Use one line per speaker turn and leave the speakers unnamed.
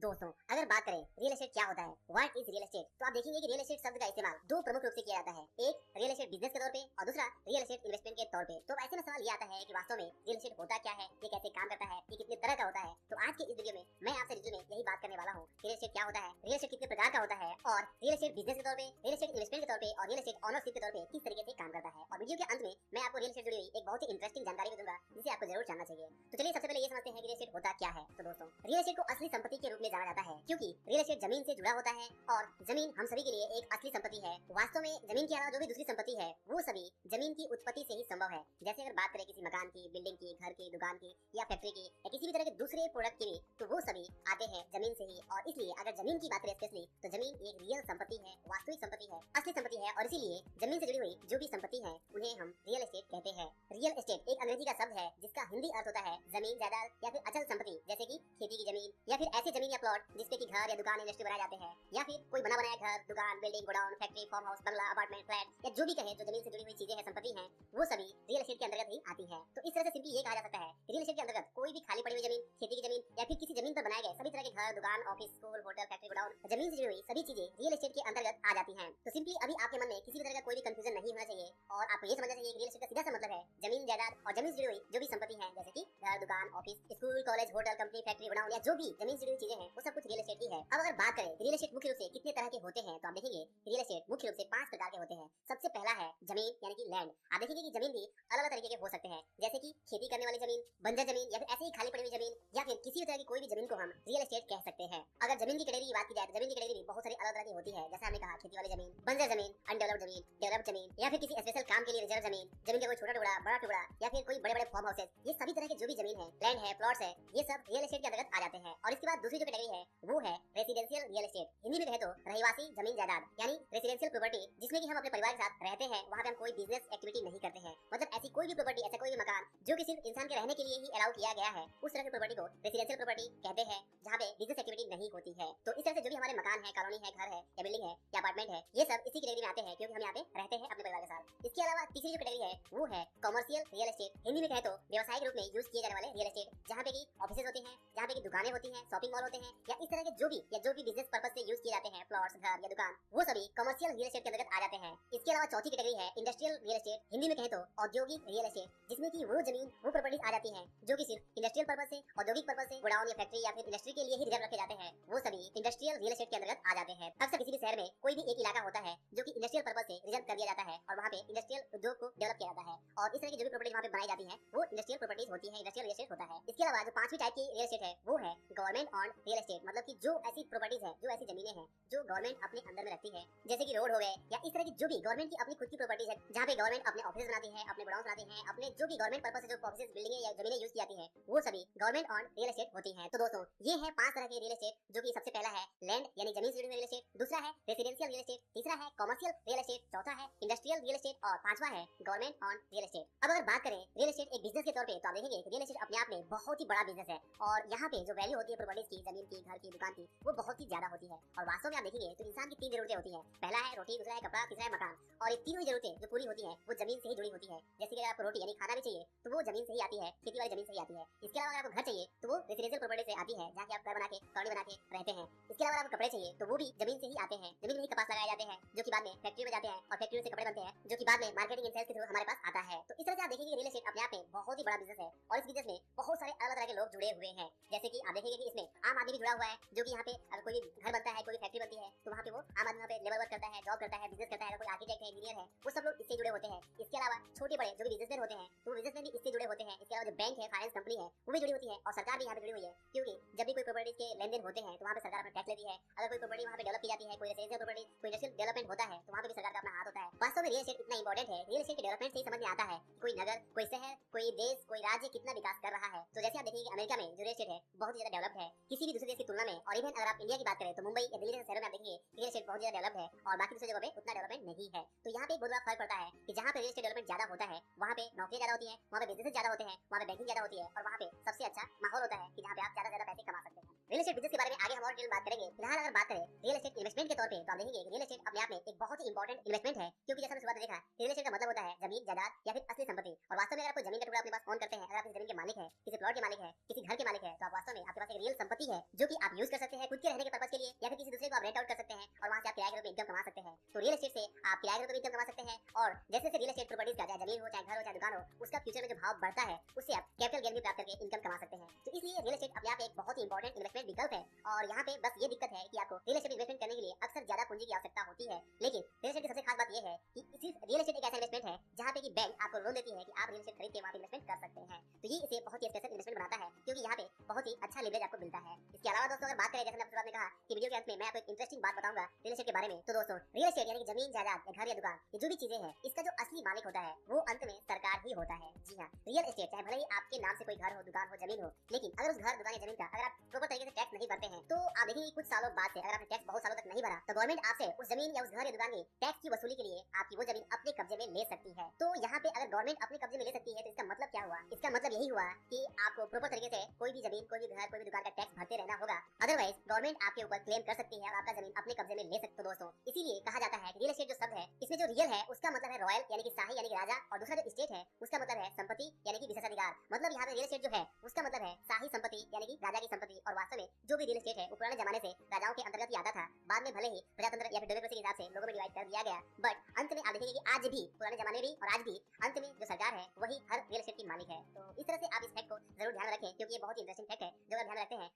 दोस्तों अगर बात करें रियल एस्टेट क्या होता है, व्हाट इज रियल एस्टेट, तो आप देखेंगे कि रियल एस्टेट शब्द का इस्तेमाल दो प्रमुख रूप से किया जाता है। एक रियल एस्टेट बिजनेस के तौर पे और दूसरा रियल एस्टेट इन्वेस्टमेंट के तौर पे। तो ऐसे में सवाल ये आता है कि वास्तव में रियल एस्टेट होता क्या है, ये कैसे काम करता है, ये कितने तरह का होता है। तो आज के इस वीडियो में मैं आपसे डिटेल में यही बात करने वाला हूँ। रियल एस्टेट क्या होता है, रियल एस्टेट कितने प्रकार का होता है और रियल एस्टेट बिजनेस के तौर पे, रियल एस्टेट इन्वेस्टमेंट के तौर पे और रियल एस्टेट ओनरशिप के तौर पे किस तरीके से काम करता है। और वीडियो के अंत में मैं आपको रियल एस्टेट जुड़ी हुई एक बहुत ही इंटरेस्टिंग जानकारी भी दूंगा जिसे आपको जरूर जानना चाहिए। तो चलिए सबसे पहले ये समझते हैं कि रियल एस्टेट होता क्या है। तो दोस्तों रियल एस्टेट को असली संपत्ति के रूप में जाना जाता है क्योंकि रियल एस्टेट जमीन से जुड़ा होता है और जमीन हम सभी के लिए एक असली संपत्ति है। वास्तव में जमीन के अलावा जो भी दूसरी संपत्ति है वो सभी जमीन की उत्पत्ति से ही संभव है। जैसे अगर बात करें किसी मकान की, बिल्डिंग की, घर की, दुकान की या फैक्ट्री की या किसी भी तरह के दूसरे प्रोडक्ट की भी, तो वो सभी आते हैं जमीन से ही। और इसलिए अगर जमीन की बात करें स्पेशली तो जमीन एक रियल संपत्ति है, वास्तविक संपत्ति है, असली संपत्ति है। और इसीलिए जमीन से जुड़ी हुई जो भी संपत्ति है उन्हें हम रियल एस्टेट कहते हैं। रियल एस्टेट एक अंग्रेजी का शब्द है जिसका हिंदी अर्थ होता है जमीन, जायदाद या फिर अचल संपत्ति, जैसे कि खेती की जमीन या फिर ऐसी जमीन या प्लॉट जिसपे की घर या दुकान, इंडस्ट्री बनाए जाते हैं, या फिर कोई बना बनाया घर, दुकान, building, godown, factory, farm house, बंगला, अपार्टमेंट, फ्लैट या जो भी कहे जो जमीन से जुड़ी हुई चीजें हैं, संपत्ति हैं, वो सभी रियल एस्टेट के अंतर्गत ही आती है। तो इस तरह से सिंपली ये कहा जा सकता है रियल एस्टेट के अंतर्गत कोई भी खाली पड़ी हुई जमीन, खेती की जमीन या फिर किसी जमीन पर बनाए गए सभी तरह के घर, दुकान, office, school, hotel, factory, godown, जमीन से जुड़ी हुई सभी चीजें रियल एस्टेट के अंतर्गत आ जाती हैं। तो सिंपली अभी आपके मन में किसी भी तरह का कोई भी कंफ्यूजन नहीं होना चाहिए और आपको ये समझना चाहिए कि रियल एस्टेट का सीधा सा मतलब है जमीन, जायदाद और जमीन से जुड़ी हुई जो भी संपत्ति है, जैसे कि घर, दुकान, office, school, college, hotel, company, factory, godown या जो भी जमीन से जुड़ी हुई चीजें हैं वो सब कुछ रियल एस्टेट की है। अब अगर बात करें रियल एस्टेट मुख्य रूप से कितने तरह के होते हैं, तो आप देखेंगे रियल एस्टेट मुख्य रूप से 5 प्रकार के होते हैं। सबसे पहला है जमीन यानी कि लैंड। आप देखेंगे कि जमीन भी अलग अलग तरीके के हो सकते हैं, जैसे कि खेती करने वाली जमीन, बंजर जमीन या फिर ऐसे ही खाली पड़ी हुई जमीन या फिर किसी भी तरह की कोई भी जमीन को हम रियल एस्टेट कह सकते हैं। अगर जमीन की कैटेगरी की बात की जाए तो जमीन की कैटेगरी भी बहुत सारी अलग तरह की होती है। जैसे हमने कहा खेती वाली जमीन, बंजर जमीन, अनडेवलप्ड जमीन, डेवलप्ड जमीन या फिर किसी स्पेशल काम के लिए रिजर्व जमीन, जमीन का कोई छोटा टुकड़ा, बड़ा टुकड़ा या फिर कोई बड़े बड़े फार्म हाउसेस, ये सभी तरह के जो भी जमीन है, लैंड है, प्लॉट्स है, ये सब रियल एस्टेट के अंतर्गत आ जाते हैं। और इसके बाद दूसरी जो कैटेगरी है वो है रेसिडेंशियल रियल एस्टेट। हिंदी में कहे तो रहिवासी जमीन जायदाद यानी रेसिडेंशियल प्रॉपर्टी, जिसमें कि हम अपने परिवार के साथ रहते हैं, वहाँ पे हम कोई बिजनेस एक्टिविटी नहीं करते हैं। मतलब ऐसी कोई भी प्रॉपर्टी, ऐसा कोई भी मकान जो कि सिर्फ इंसान के रहने के लिए ही अलाउ किया गया है, उस तरह की प्रॉपर्टी को रेसिडेंशियल प्रॉपर्टी कहते हैं, जहाँ पे बिजनेस एक्टिविटी नहीं होती है। तो इस तरह से जो भी हमारे मकान है, कॉलोनी है, घर है या बिल्डिंग है या अपार्टमेंट है, ये सब इसी कैटेगरी में आते हैं क्योंकि हम यहाँ पे रहते हैं अपने परिवार के साथ। इसके अलावा तीसरी जो कैटेगरी है वो है कॉमर्शियल रियल एस्टेट। हिंदी में कहे तो व्यवसायिक रूप में यूज किए जाने वाले रियल एस्टेट, जहाँ पे की ऑफिसेज होती हैं, जहाँ पे की दुकानें होती हैं, शॉपिंग मॉल होते हैं या इस तरह के जो भी बिजनेस पर्पस से यूज किए जाते हैं, प्लॉट्स, घर या दुकान, वो सभी कमर्शियल रियल एस्टेट के अंतर्गत आ जाते हैं। इसके अलावा चौथी कैटेगरी है इंडस्ट्रियल रियल एस्टेट। हिंदी में कहे तो औद्योगिक रियल एस्टेट, जिसमें की वो जमीन, वो प्रॉपर्टीज आ जाती हैं जो कि सिर्फ इंडस्ट्रियल पर्पस से, औद्योगिक पर्पस से, गोडाउन या फैक्ट्री या फिर इंडस्ट्री के लिए ही रिजर्व रखे जाते हैं, वो सभी इंडस्ट्रियल रियल एस्टेट के अंतर्गत आ जाते हैं। अक्सर किसी भी शहर में कोई भी एक इलाका होता है जो कि इंडस्ट्रियल पर्पस से रिजर्व कर दिया जाता है और वहाँ पे इंडस्ट्रियल उद्योग को डेवलप किया जाता है और इस तरह की जो भी प्रॉपर्टी वहाँ पे बनाई जाती है वो इंडस्ट्रियल प्रॉपर्टीज होती है, इंडस्ट्रियल रियल एस्टेट होता है। इसके अलावा जो पांचवी टाइप की रियल एस्टेट है वो है गवर्नमेंट ऑन रियल एस्टेट, मतलब कि जो ऐसी प्रॉपर्टीज है, जो ऐसी जमीनें हैं जो गवर्नमेंट अपने अंदर में रखती है, जैसे कि रोड हो गए या इस तरह की जो भी गवर्नमेंट की अपनी खुद की प्रॉपर्टीज है, जहाँ पे गवर्नमेंट अपने ऑफिस बनाती है, अपने गोडाउन बनाती है, अपने जो भी गवर्नमेंट पर्पस से जो ऑफिस, बिल्डिंग या जमीनें यूज की जाती है, वो सभी गवर्नमेंट ऑन रियल एस्टेट होती है। तो दोस्तों ये है 5 तरह के रियल एस्टेट, जो कि सबसे पहला है लैंड यानी जमीन से जुड़ी हुई रियल एस्टेट, दूसरा है रेसिडेंशियल रियल एस्टेट, तीसरा है कमर्शियल रियल एस्टेट, चौथा है इंडस्ट्रियल रियल एस्टेट और पांचवा है गवर्नमेंट ऑन रियल एस्टेट। अब अगर बात करें रियल एस्टेट एक बिजनेस के तौर पे, तो आप देखेंगे रियल एस्टेट अपने आप में बहुत ही बड़ा बिजनेस है और यहाँ पे जो वैल्यू होती है प्रॉपर्टीज की, जमीन की, घर की, दुकान की, वो बहुत ही ज्यादा होती है। और वास्तव में आप देखेंगे तो इंसान की 3 जरूरतें होती है। पहला है रोटी, दूसरा है कपड़ा, तीसरा है मकान। और ये तीनों जरूरतें जो पूरी होती है वो जमीन से ही जुड़ी होती है। जैसे कि अगर आपको रोटी यानी खाना भी चाहिए तो वो जमीन से ही आती है, खेती वाली जमीन से ही आती है। इसके अलावा अगर आपको घर चाहिए तो वो रेसिडेंशियल प्रॉपर्टी से आती है, जहाँ की आप घर बना के, कॉलोनी बना के रहते हैं। इसके अलावा आपको कपड़े चाहिए तो वो भी जमीन से ही आते हैं, जमीन में ही कपास लगाए जाते हैं, जो कि बाद में फैक्ट्री में जाते हैं और फैक्ट्री से कपड़े बनते हैं, जो कि बाद में मार्केटिंग एंड सेल्स के थ्रू हमारे पास आता है। तो इस तरह से आप देखेंगे रियल एस्टेट अपने आप में बहुत ही बड़ा बिजनेस है और इस बिजनेस में बहुत सारे अलग तरह के लोग जुड़े हुए हैं। जैसे कि आप देखेंगे कि इसमें आम आदमी भी जुड़ा हुआ है, जो कि यहाँ पे अगर कोई घर बनता है, कोई फैक्ट्री बनती है, तो वहाँ पे वो आम आदमी वहाँ पे लेबर वर्क करता है, जॉब करता है, बिजनेस करता है, कोई आर्किटेक्ट है, इंजीनियर है, वो सब लोग इससे जुड़े होते हैं। इसके अलावा छोटे बड़े जो भी बिजनेसमैन होते हैं तो वो बिजनेसमैन भी इससे जुड़े होते हैं। इसके अलावा जो बैंक है, फाइनेंस कंपनी है, वो भी जुड़ी होती है और सरकार भी यहाँ पे जुड़ी हुई है, क्योंकि जब भी कोई प्रॉपर्टीज के लेन देन होते हैं तो वहाँ पे सरकार अपना टैक्स लेती है। अगर कोई प्रॉपर्टी वहाँ पे डेवलप की जाती है, कोई रेसिडेंशियल प्रॉपर्टी, कोई इंडस्ट्रियल डेवलपमेंट होता है, तो वहाँ पे भी सरकार का अपना हाथ होता है। वास्तव में रियल एस्टेट इतना इंपॉर्टेंट है, रियल एस्टेट के डेवलपमेंट से ही समझ में आता है कोई नगर, कोई शहर, कोई देश, कोई राज्य कितना विकास कर रहा है। तो जैसे आप देखेंगे अमेरिका में जो रियल एस्टेट है बहुत ज्यादा डेवलप्ड है किसी भी दूसरे देश की तुलना में। और इवन अगर आप इंडिया की बात करें तो मुंबई या दिल्ली जैसे शहरों में आप देखेंगे रियल एस्टेट बहुत ज्यादा डेवलप्ड है और बाकी दूसरी जगह पे उतना डेवलपमेंट नहीं है। तो यहाँ पे बहुत बड़ा फर्क पड़ता है कि जहाँ पे रियल एस्टेट डेवलपमेंट ज्यादा होता है वहाँ पे नौकरियां ज्यादा होती है, वहाँ पे बिजनेस ज्यादा होते हैं, वहाँ पे बैंकिंग ज्यादा होती है और वहाँ पे सबसे अच्छा माहौल होता है कि जहाँ पे आप ज्यादा पैसे कमा सकते हैं। रियल एस्टेट बिजनेस के बारे में आगे हम और और डिटेल बात करेंगे। फिलहाल अगर बात करें रियल एस्टेट इन्वेस्टमेंट के तौर पे, तो आप देखेंगे रियल एस्टेट अपने आप में एक बहुत ही इंपॉर्टेंट इन्वेस्टमेंट है, क्योंकि जैसा हमने शुरुआत में देखा, रियल एस्टेट का मतलब होता है जमीन, जायदाद या फिर असली संपत्ति। और वास्तव में अगर आप कोई जमीन का टुकड़ा अपने पास ओन करते हैं, अगर आप इस जमीन के मालिक हैं, किसी प्लॉट के मालिक हैं, किसी घर के मालिक हैं, तो आप वास्तव में आपके पास एक रियल संपत्ति है जो कि आप यूज कर सकते हैं खुद के रहने के पर्पस के लिए, या फिर किसी दूसरे को आप रेंट आउट कर सकते हैं और वहां से आप किराए के रूप में इनकम कमा सकते हैं। तो रियल एस्टेट से आप किराए के रूप में इनकम कमा सकते हैं, और जैसे जैसे रियल एस्टेट प्रॉपर्टीज का, चाहे जमीन हो, चाहे घर हो, चाहे दुकान हो, उसका फ्यूचर में जो भाव बढ़ता है उससे आप कैपिटल गेन भी प्राप्त करके इनकम कमा सकते हैं। तो इसलिए रियल एस्टेट अपने आप एक बहुत ही इंपॉर्टेंट इन्वेस्टमेंट विकल्प है। और यहाँ पे बस ये दिक्कत है कि आपको रियल एस्टेट इन्वेस्टमेंट करने के लिए अक्सर ज्यादा पूंजी की आवश्यकता होती है। लेकिन रियल एस्टेट की सबसे खास बात यह है कि सिर्फ रियल एस्टेट एक ऐसा इन्वेस्टमेंट है जहाँ पे कि बैंक आपको लोन देती है कि आप रियल एस्टेट खरीद के वहाँ इन्वेस्टमेंट कर सकते हैं। तो ये इसे बहुत ही स्पेशल इन्वेस्टमेंट बनाता है, क्योंकि यहाँ पे बहुत ही अच्छा लिवरेज आपको मिलता है। इसके अलावा दोस्तों अगर बात करें, जैसे मैंने आपने कहा कि वीडियो के अंत में मैं आपको एक इंटरेस्टिंग बात बताऊंगा रियल एस्टेट के बारे में। तो दोस्तों रियल एस्टेट यानी कि जमीन, जायदाद या घर या दुकान, ये जो भी चीजें हैं, इसका जो असली मालिक होता है वो अंत में सरकार ही होता है। जी हाँ, रियल एस्टेट चाहे भले ही आपके नाम से कोई घर हो, दुकान हो, जमीन हो, लेकिन अगर उस घर, दुकान या जमीन का अगर आप प्रॉपर तरीके से टैक्स नहीं भरते हैं, तो आप देखेंगे कुछ सालों बाद से अगर आपने टैक्स बहुत सालों तक नहीं भरा, तो गवर्नमेंट आपसे उस जमीन या उस घर या दुकान की टैक्स की वसूली के लिए आपकी वो जमीन अपने कब्जे में ले सकती है। तो यहाँ पे अगर गवर्नमेंट अपने कब्जे में ले सकती है, तो इसका मतलब क्या हुआ? इसका मतलब यही हुआ कि आपको प्रॉपर तरीके से कोई भी जमीन, कोई भी घर, कोई भी दुकान का टैक्स भरते रहना होगा। अदरवाइज गवर्नमेंट आपके ऊपर क्लेम कर सकती है और आपका जमीन अपने कब्जे में ले सकते हो दोस्तों। इसीलिए कहा जाता है कि रियल एस्टेट जो शब्द है, इसमें जो रियल है उसका मतलब है रॉयल यानी कि शाही यानी कि राजा, और दूसरा जो एस्टेट है उसका मतलब है संपत्ति यानी कि विशेषाधिकार। मतलब यहाँ पे रियल एस्टेट जो है उसका मतलब है शाही संपत्ति यानी कि राजा की संपत्ति। और वास्तव में जो भी रियल एस्टेट है वो पुराने जमाने से राजाओं के अंतर्गत ही आता था। बाद में भले ही प्रजातंत्र या फिर डेमोक्रेसी के हिसाब से लोगों में डिवाइड कर दिया गया, बट अंत में आप देखेंगे कि आज भी, पुराने जमाने में भी और आज भी, अंत में जो सरकार है वही हर रियल एस्टेट की मालिक है। तो इस तरह से आप इस फैक्ट को जरूर ध्यान में रखें, क्योंकि ये बहुत ही इंटरेस्टिंग फैक्ट है जो अगर ध्यान में रखते हैं